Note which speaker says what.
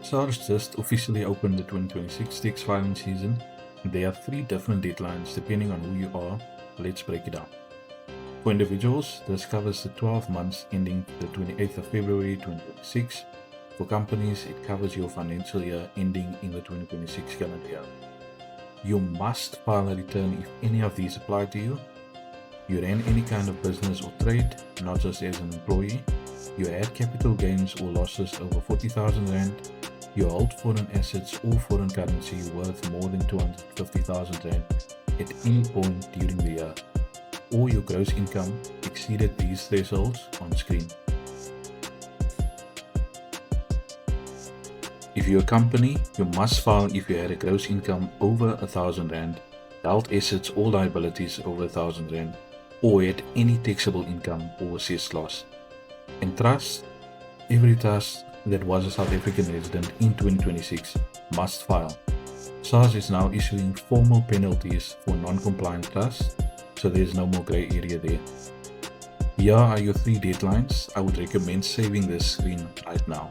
Speaker 1: SARS just officially opened the 2026 tax filing season. There are 3 different deadlines depending on who you are. Let's break it down. For individuals, this covers the 12 months ending the 28th of February 2026. For companies, it covers your financial year ending in the 2026 calendar year. You must file a return if any of these apply to you. You ran any kind of business or trade, not just as an employee. You had capital gains or losses over 40,000 Rand. You hold foreign assets or foreign currency worth more than 250,000 Rand at any point during the year, or your gross income exceeded these thresholds on screen. If you're a company, you must file if you had a gross income over 1,000 Rand, held assets or liabilities over 1,000 Rand, or had any taxable income or assessed loss. And trust, every trust that was a South African resident in 2026 must file. SARS is now issuing formal penalties for non-compliant trusts, so there's no more grey area there. Here are your 3 deadlines. I would recommend saving this screen right now.